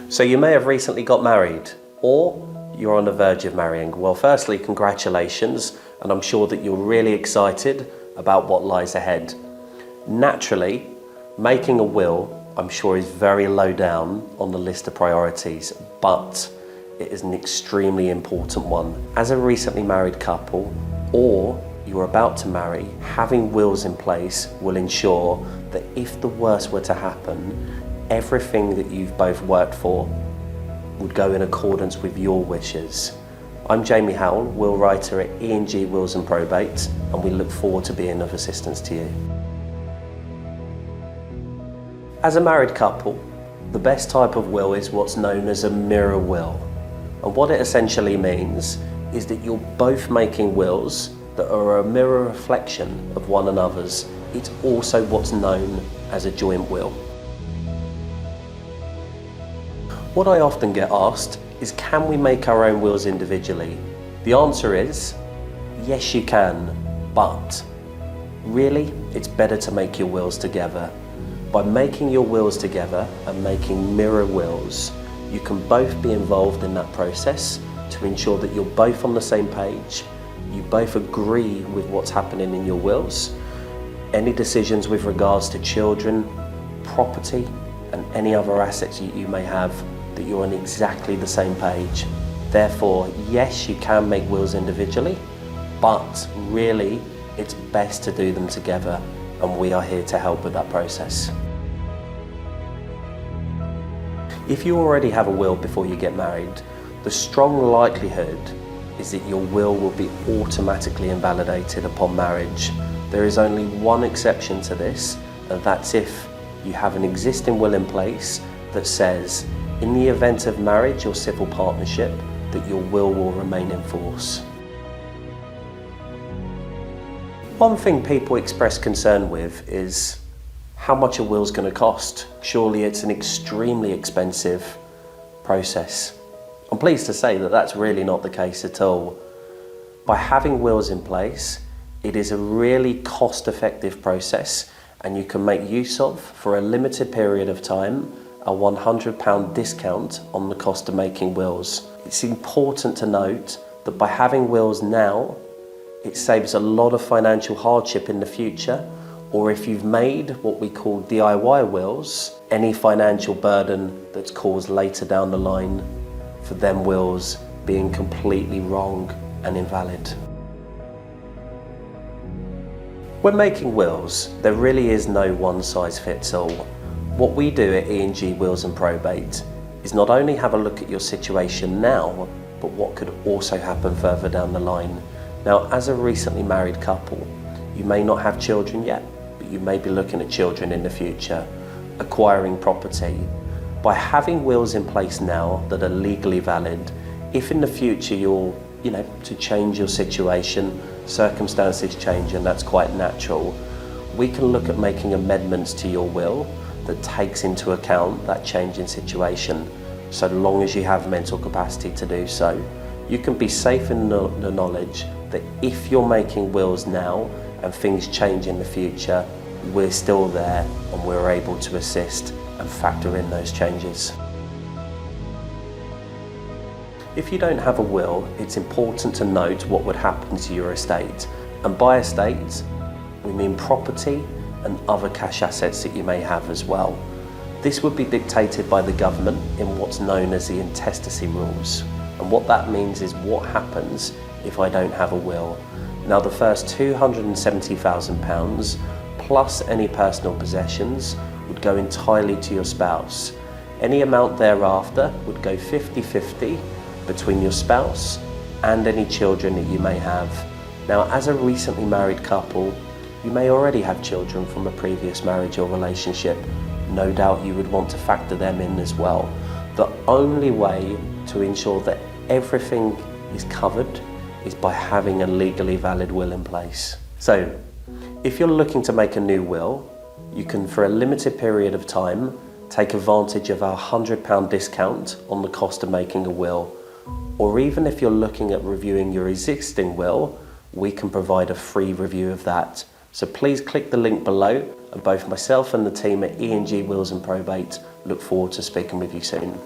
So you may have recently got married, or you're on the verge of marrying. Well, firstly, congratulations, and I'm sure that you're really excited about what lies ahead. Naturally, making a will, I'm sure, is very low down on the list of priorities, but it is an extremely important one. As a recently married couple, or you're about to marry, having wills in place will ensure that if the worst were to happen, everything that you've both worked for would go in accordance with your wishes. I'm Jamie Howell, will writer at E&G Wills and Probate, and we look forward to being of assistance to you. As a married couple, the best type of will is what's known as a mirror will. And what it essentially means is that you're both making wills that are a mirror reflection of one another's. It's also what's known as a joint will. What I often get asked is, can we make our own wills individually? The answer is, yes you can, but really it's better to make your wills together. By making your wills together and making mirror wills, you can both be involved in that process to ensure that you're both on the same page, you both agree with what's happening in your wills, any decisions with regards to children, property, and any other assets you may have, that you're on exactly the same page. Therefore, yes, you can make wills individually, but really it's best to do them together, and we are here to help with that process. If you already have a will before you get married, the strong likelihood is that your will be automatically invalidated upon marriage. There is only one exception to this, and that's if you have an existing will in place that says, in the event of marriage or civil partnership, that your will remain in force. One thing people express concern with is how much a will is going to cost. Surely it's an extremely expensive process. I'm pleased to say that that's really not the case at all. By having wills in place, it is a really cost-effective process, and you can make use of, for a limited period of time, a £100 discount on the cost of making wills. It's important to note that by having wills now, it saves a lot of financial hardship in the future, or if you've made what we call DIY wills, any financial burden that's caused later down the line for them wills being completely wrong and invalid. When making wills, there really is no one size fits all. What we do at E&G Wills and Probate is not only have a look at your situation now, but what could also happen further down the line. Now, as a recently married couple, you may not have children yet, but you may be looking at children in the future, acquiring property. By having wills in place now that are legally valid, if in the future you're, to change your situation, circumstances change, and that's quite natural, we can look at making amendments to your will that takes into account that change in situation, so long as you have mental capacity to do so. You can be safe in the knowledge that if you're making wills now and things change in the future, we're still there and we're able to assist and factor in those changes. If you don't have a will, it's important to note what would happen to your estate. And by estate, we mean property and other cash assets that you may have as well. This would be dictated by the government in what's known as the intestacy rules. And what that means is what happens if I don't have a will. Now, the first £270,000 plus any personal possessions would go entirely to your spouse. Any amount thereafter would go 50-50 between your spouse and any children that you may have. Now, as a recently married couple, you may already have children from a previous marriage or relationship. No doubt you would want to factor them in as well. The only way to ensure that everything is covered is by having a legally valid will in place. So, if you're looking to make a new will, you can, for a limited period of time, take advantage of our £100 discount on the cost of making a will. Or even if you're looking at reviewing your existing will, we can provide a free review of that. So please click the link below, and both myself and the team at E&G Wills and Probate look forward to speaking with you soon.